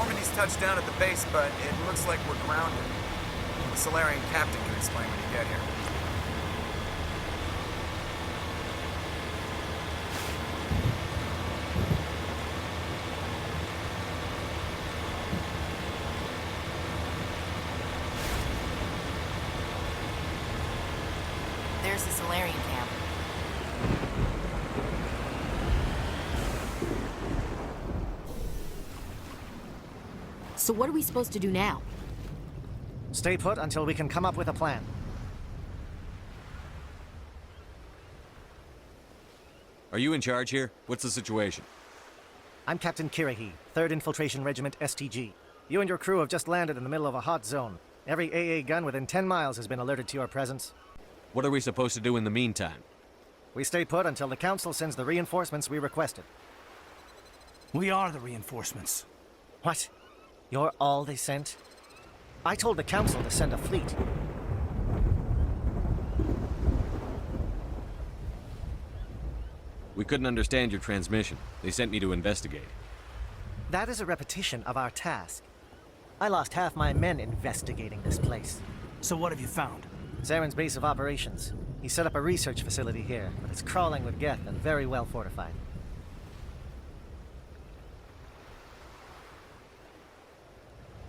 Normandy's touched down at the base, but it looks like we're grounded. The Solarian captain can explain when you get here. There's the Solarian camp. So what are we supposed to do now? Stay put until we can come up with a plan. Are you in charge here? What's the situation? I'm Captain Kirahi, 3rd Infiltration Regiment STG. You and your crew have just landed in the middle of a hot zone. Every AA gun within 10 miles has been alerted to your presence. What are we supposed to do in the meantime? We stay put until the Council sends the reinforcements we requested. We are the reinforcements. What? You're all they sent? I told the Council to send a fleet. We couldn't understand your transmission. They sent me to investigate. That is a repetition of our task. I lost half my men investigating this place. So what have you found? Zaren's base of operations. He set up a research facility here, but it's crawling with Geth and very well fortified.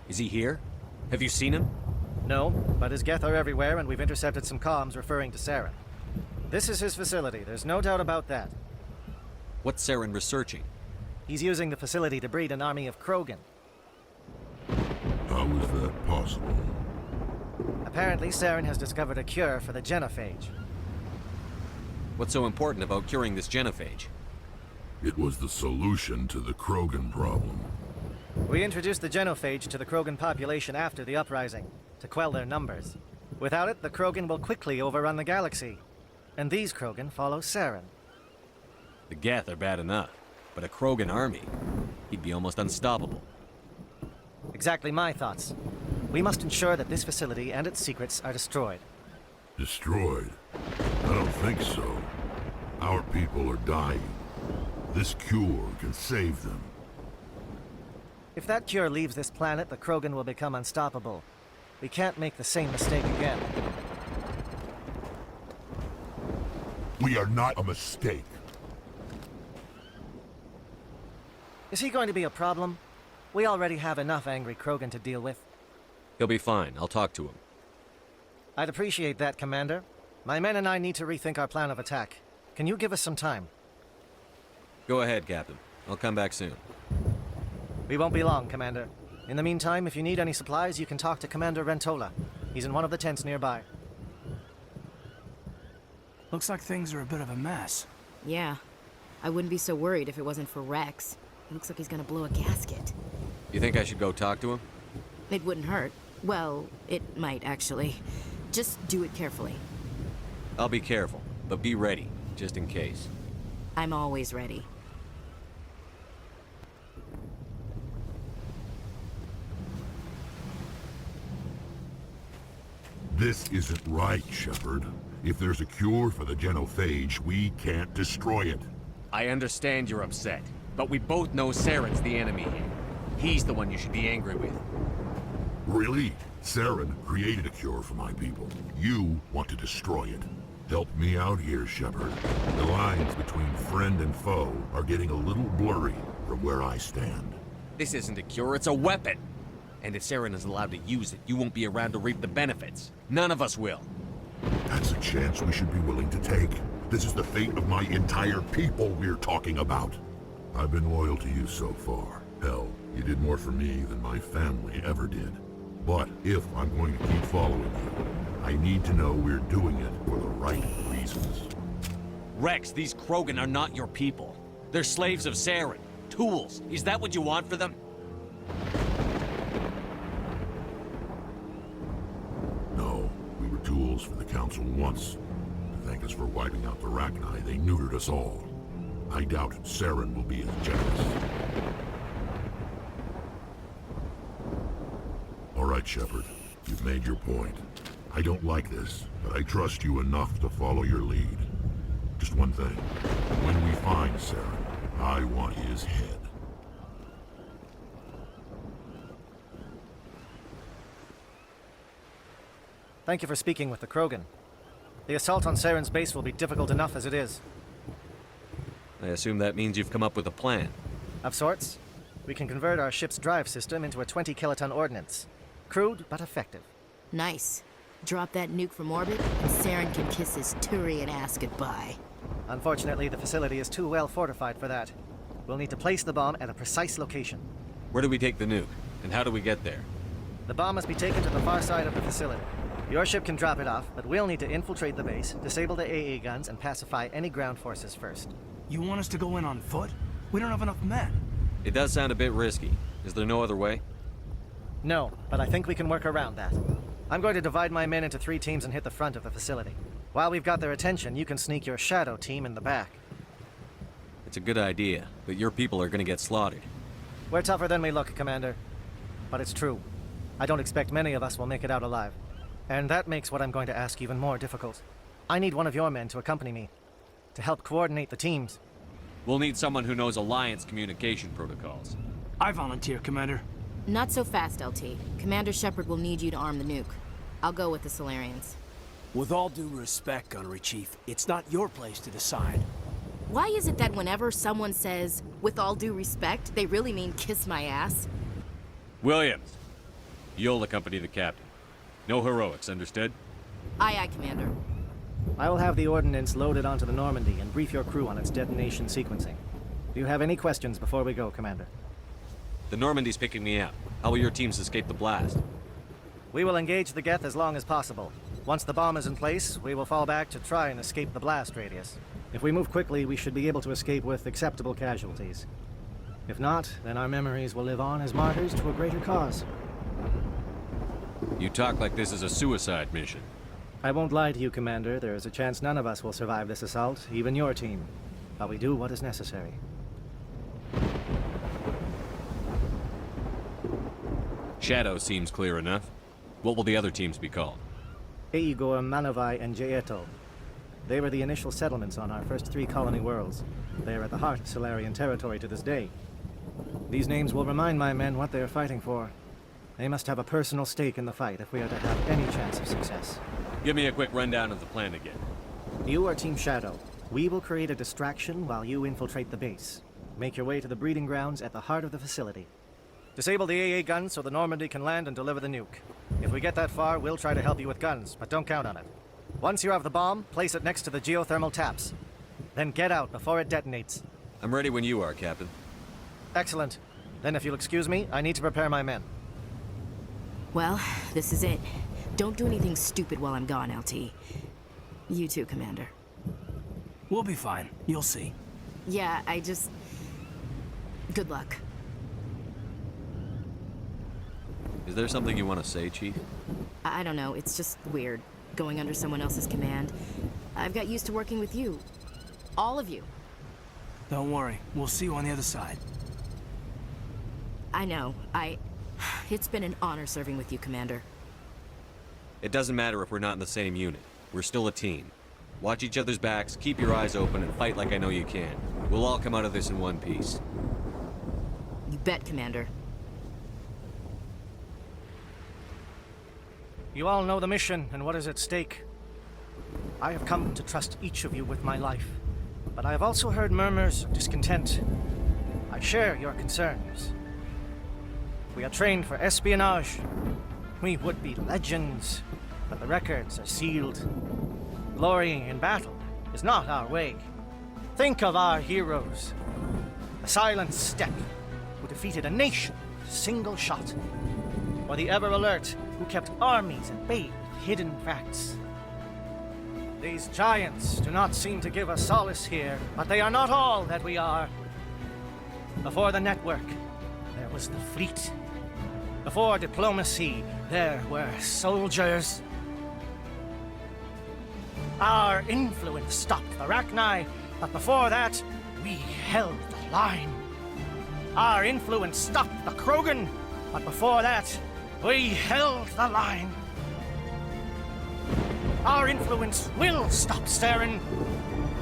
Is he here? Have you seen him? No, but his Geth are everywhere, and we've intercepted some comms referring to Zaren. This is his facility, there's no doubt about that. What's Zaren researching? He's using the facility to breed an army of Krogan. How is that possible? Apparently, Zaren has discovered a cure for the genophage. What's so important about curing this genophage? It was the solution to the Krogan problem. We introduced the genophage to the Krogan population after the uprising, to quell their numbers. Without it, the Krogan will quickly overrun the galaxy. And these Krogan follow Zaren. The Geth are bad enough, but a Krogan army, he'd be almost unstoppable. Exactly my thoughts. We must ensure that this facility and its secrets are destroyed. Destroyed? I don't think so. Our people are dying. This cure can save them. If that cure leaves this planet, the Krogan will become unstoppable. We can't make the same mistake again. We are not a mistake. Is he going to be a problem? We already have enough angry Krogan to deal with. He'll be fine. I'll talk to him. I'd appreciate that, Commander. My men and I need to rethink our plan of attack. Can you give us some time? Go ahead, Captain. I'll come back soon. We won't be long, Commander. In the meantime, if you need any supplies, you can talk to Commander Rentola. He's in one of the tents nearby. Looks like things are a bit of a mess. Yeah. I wouldn't be so worried if it wasn't for Rex. It looks like he's gonna blow a gasket. You think I should go talk to him? It wouldn't hurt. Well, it might, actually. Just do it carefully. I'll be careful, but be ready, just in case. I'm always ready. This isn't right, Shepard. If there's a cure for the genophage, we can't destroy it. I understand you're upset, but we both know Zaren's the enemy here. He's the one you should be angry with. Really? Zaren created a cure for my people. You want to destroy it. Help me out here, Shepard. The lines between friend and foe are getting a little blurry from where I stand. This isn't a cure, it's a weapon! And if Zaren is allowed to use it, you won't be around to reap the benefits. None of us will. That's a chance we should be willing to take. This is the fate of my entire people we're talking about. I've been loyal to you so far. Hell, you did more for me than my family ever did. But if I'm going to keep following you, I need to know we're doing it for the right reasons. Rex, these Krogan are not your people. They're slaves of Zaren. Tools. Is that what you want for them? No, we were tools for the Council once. To thank us for wiping out the Rachni, they neutered us all. I doubt Zaren will be as generous. All right, Shepard. You've made your point. I don't like this, but I trust you enough to follow your lead. Just one thing. When we find Zaren, I want his head. Thank you for speaking with the Krogan. The assault on Saren's base will be difficult enough as it is. I assume that means you've come up with a plan. Of sorts. We can convert our ship's drive system into a 20-kiloton ordnance. Crude, but effective. Nice. Drop that nuke from orbit, and Saren can kiss his Turian ass goodbye. Unfortunately, the facility is too well fortified for that. We'll need to place the bomb at a precise location. Where do we take the nuke? And how do we get there? The bomb must be taken to the far side of the facility. Your ship can drop it off, but we'll need to infiltrate the base, disable the AA guns, and pacify any ground forces first. You want us to go in on foot? We don't have enough men. It does sound a bit risky. Is there no other way? No, but I think we can work around that. I'm going to divide my men into 3 teams and hit the front of the facility. While we've got their attention, you can sneak your shadow team in the back. It's a good idea, but your people are gonna get slaughtered. We're tougher than we look, Commander. But it's true. I don't expect many of us will make it out alive. And that makes what I'm going to ask even more difficult. I need one of your men to accompany me, to help coordinate the teams. We'll need someone who knows Alliance communication protocols. I volunteer, Commander. Not so fast, LT. Commander Shepard will need you to arm the nuke. I'll go with the Solarians. With all due respect, Gunnery Chief, it's not your place to decide. Why is it that whenever someone says, with all due respect, they really mean kiss my ass? Williams, you'll accompany the captain. No heroics, understood? Aye, aye, Commander. I will have the ordnance loaded onto the Normandy and brief your crew on its detonation sequencing. Do you have any questions before we go, Commander? The Normandy's picking me up. How will your teams escape the blast? We will engage the Geth as long as possible. Once the bomb is in place, we will fall back to try and escape the blast radius. If we move quickly, we should be able to escape with acceptable casualties. If not, then our memories will live on as martyrs to a greater cause. You talk like this is a suicide mission. I won't lie to you, Commander. There is a chance none of us will survive this assault, even your team. But we do what is necessary. Shadow seems clear enough. What will the other teams be called? Igor, Manovai, and Jaeto. They were the initial settlements on our first 3 colony worlds. They are at the heart of Solarian territory to this day. These names will remind my men what they are fighting for. They must have a personal stake in the fight if we are to have any chance of success. Give me a quick rundown of the plan again. You are Team Shadow. We will create a distraction while you infiltrate the base. Make your way to the breeding grounds at the heart of the facility. Disable the AA guns so the Normandy can land and deliver the nuke. If we get that far, we'll try to help you with guns, but don't count on it. Once you have the bomb, place it next to the geothermal taps. Then get out before it detonates. I'm ready when you are, Captain. Excellent. Then if you'll excuse me, I need to prepare my men. Well, this is it. Don't do anything stupid while I'm gone, LT. You too, Commander. We'll be fine. You'll see. Yeah, good luck. Is there something you want to say, Chief? I don't know, it's just weird, going under someone else's command. I've got used to working with you. All of you. Don't worry. We'll see you on the other side. I know, It's been an honor serving with you, Commander. It doesn't matter if we're not in the same unit. We're still a team. Watch each other's backs, keep your eyes open, and fight like I know you can. We'll all come out of this in one piece. You bet, Commander. You all know the mission and what is at stake. I have come to trust each of you with my life, but I have also heard murmurs of discontent. I share your concerns. We are trained for espionage. We would be legends, but the records are sealed. Glorying in battle is not our way. Think of our heroes. The silent step who defeated a nation with a single shot. Or the ever-alert who kept armies at bay with hidden facts. These giants do not seem to give us solace here, but they are not all that we are. Before the network, there was the fleet. Before diplomacy, there were soldiers. Our influence stopped the Rachni, but before that, we held the line. Our influence stopped the Krogan, but before that, we held the line. Our influence will stop Saren.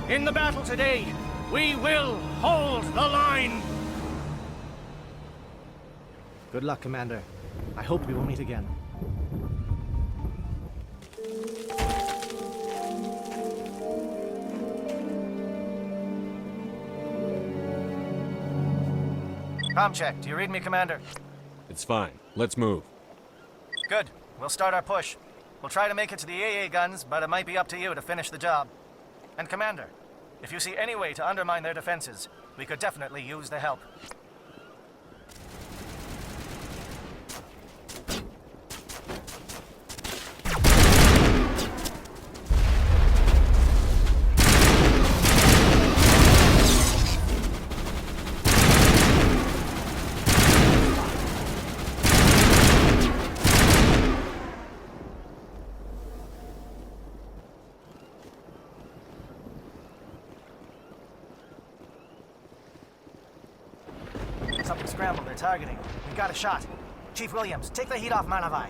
In the battle today, we will hold the line. Good luck, Commander. I hope we will meet again. Comm check. Do you read me, Commander? It's fine. Let's move. Good. We'll start our push. We'll try to make it to the AA guns, but it might be up to you to finish the job. And Commander, if you see any way to undermine their defenses, we could definitely use the help. Something scrambled. They're targeting. We got a shot. Chief Williams, take the heat off Manavai.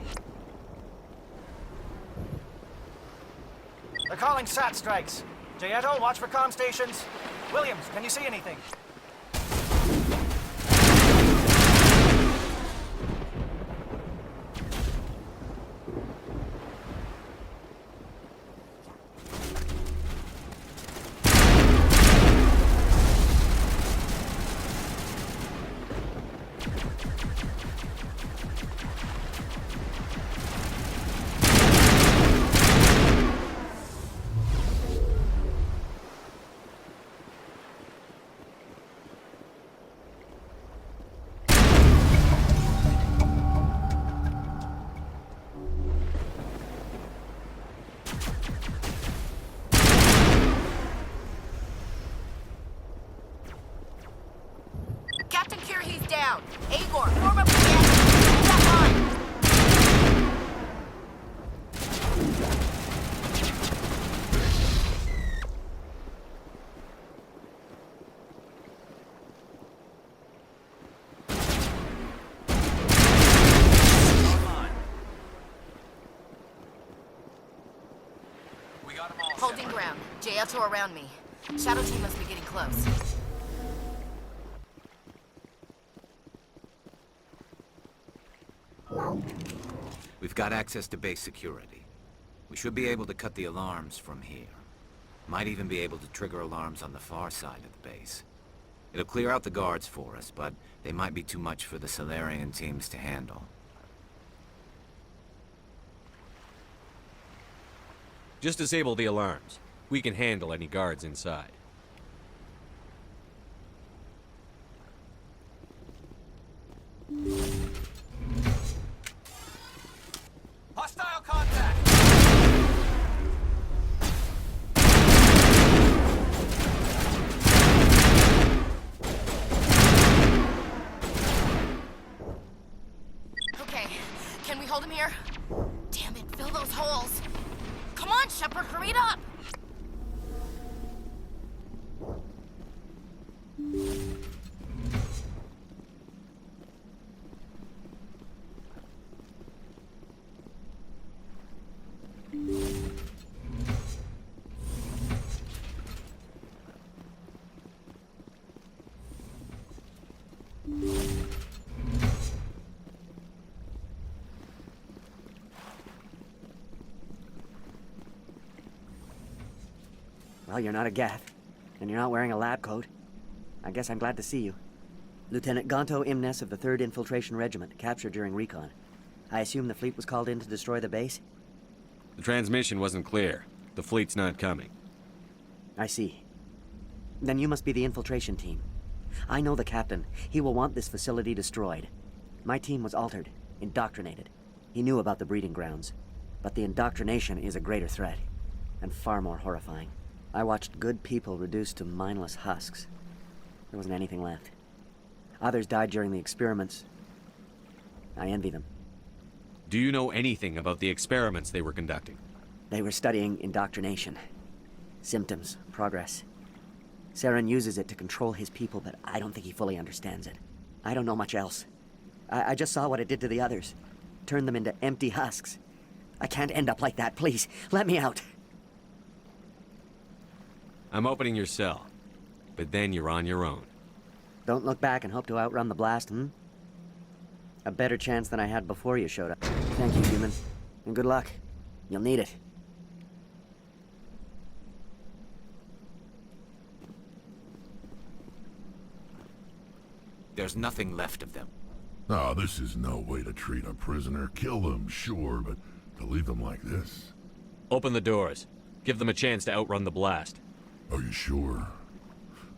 They're calling SAT strikes. Jayeto, watch for comm stations. Williams, can you see anything? Captain Kirhe's down. Agor, form up again. Hold that line. Holding ground. Jayeto around me. Shadow team must be getting close. We've got access to base security. We should be able to cut the alarms from here. Might even be able to trigger alarms on the far side of the base. It'll clear out the guards for us, but they might be too much for the Solarian teams to handle. Just disable the alarms. We can handle any guards inside. Hostile contact! Okay, can we hold him here? Damn it, fill those holes. Come on, Shepard, hurry it up! Well, you're not a Gath, and you're not wearing a lab coat. I guess I'm glad to see you. Lieutenant Gonto Imnes of the 3rd Infiltration Regiment, captured during recon. I assume the fleet was called in to destroy the base? The transmission wasn't clear. The fleet's not coming. I see. Then you must be the infiltration team. I know the captain. He will want this facility destroyed. My team was altered, indoctrinated. He knew about the breeding grounds. But the indoctrination is a greater threat, and far more horrifying. I watched good people reduced to mindless husks. There wasn't anything left. Others died during the experiments. I envy them. Do you know anything about the experiments they were conducting? They were studying indoctrination. Symptoms, progress. Saren uses it to control his people, but I don't think he fully understands it. I don't know much else. I just saw what it did to the others. Turned them into empty husks. I can't end up like that, please. Let me out. I'm opening your cell, but then you're on your own. Don't look back and hope to outrun the blast, hmm? A better chance than I had before you showed up. Thank you, human. And good luck. You'll need it. There's nothing left of them. No, this is no way to treat a prisoner. Kill them, sure, but to leave them like this? Open the doors. Give them a chance to outrun the blast. Are you sure?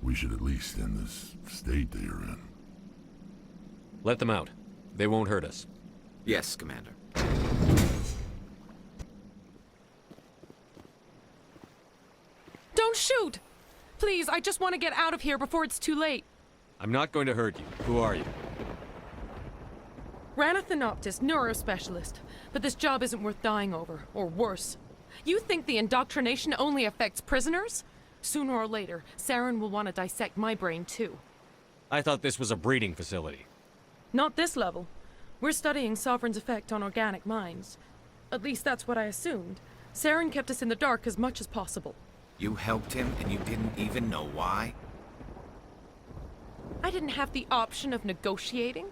We should at least end this state they are in. Let them out. They won't hurt us. Yes, Commander. Don't shoot! Please, I just want to get out of here before it's too late. I'm not going to hurt you. Who are you? Ranathanoptis, neurospecialist. But this job isn't worth dying over, or worse. You think the indoctrination only affects prisoners? Sooner or later, Saren will want to dissect my brain too. I thought this was a breeding facility. Not this level. We're studying Sovereign's effect on organic minds. At least that's what I assumed. Saren kept us in the dark as much as possible. You helped him and you didn't even know why? I didn't have the option of negotiating.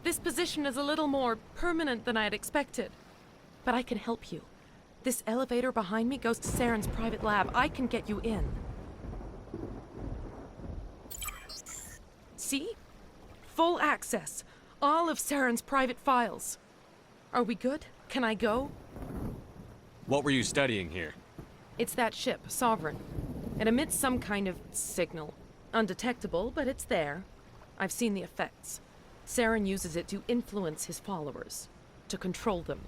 This position is a little more permanent than I had expected. But I can help you. This elevator behind me goes to Saren's private lab. I can get you in. See? Full access. All of Saren's private files. Are we good? Can I go? What were you studying here? It's that ship, Sovereign. It emits some kind of signal. Undetectable, but it's there. I've seen the effects. Saren uses it to influence his followers, to control them.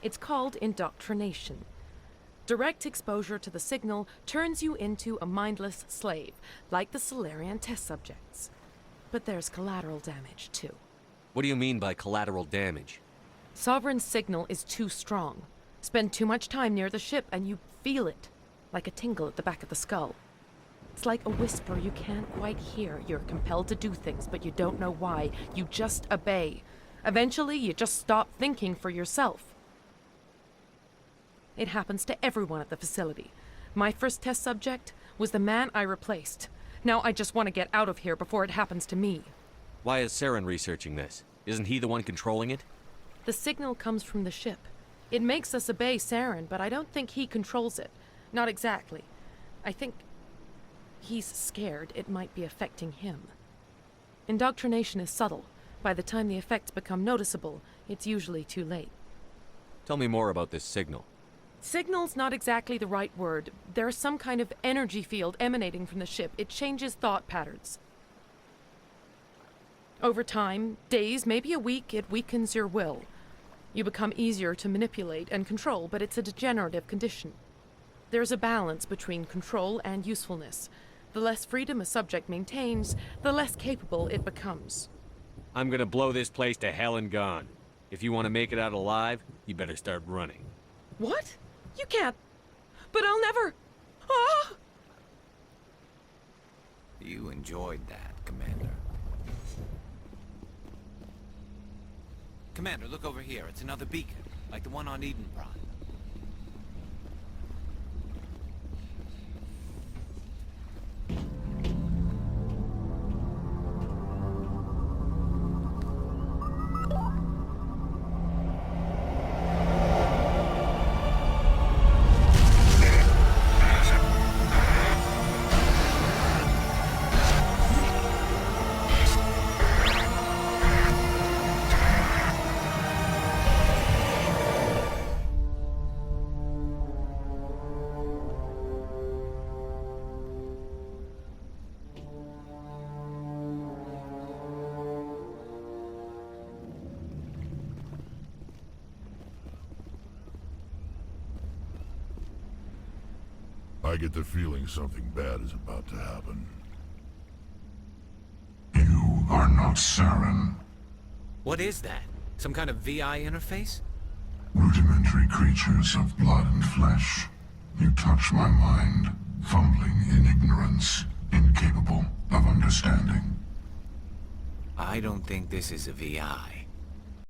It's called indoctrination. Direct exposure to the signal turns you into a mindless slave, like the Solarian test subjects. But there's collateral damage, too. What do you mean by collateral damage? Sovereign's signal is too strong. Spend too much time near the ship and you feel it, like a tingle at the back of the skull. It's like a whisper you can't quite hear. You're compelled to do things, but you don't know why. You just obey. Eventually, you just stop thinking for yourself. It happens to everyone at the facility. My first test subject was the man I replaced. Now I just want to get out of here before it happens to me. Why is Saren researching this? Isn't he the one controlling it? The signal comes from the ship. It makes us obey Saren, but I don't think he controls it. Not exactly. I think he's scared it might be affecting him. Indoctrination is subtle. By the time the effects become noticeable, it's usually too late. Tell me more about this signal. Signal's not exactly the right word. There's some kind of energy field emanating from the ship. It changes thought patterns. Over time, days, maybe a week, it weakens your will. You become easier to manipulate and control, but it's a degenerative condition. There's a balance between control and usefulness. The less freedom a subject maintains, the less capable it becomes. I'm gonna blow this place to hell and gone. If you want to make it out alive, you better start running. What? You can't. But I'll never. Ah! You enjoyed that, Commander. Commander, look over here. It's another beacon, like the one on Eden Prime. I get the feeling something bad is about to happen. You are not Saren. What is that? Some kind of VI interface? Rudimentary creatures of blood and flesh. You touch my mind, fumbling in ignorance, incapable of understanding. I don't think this is a VI.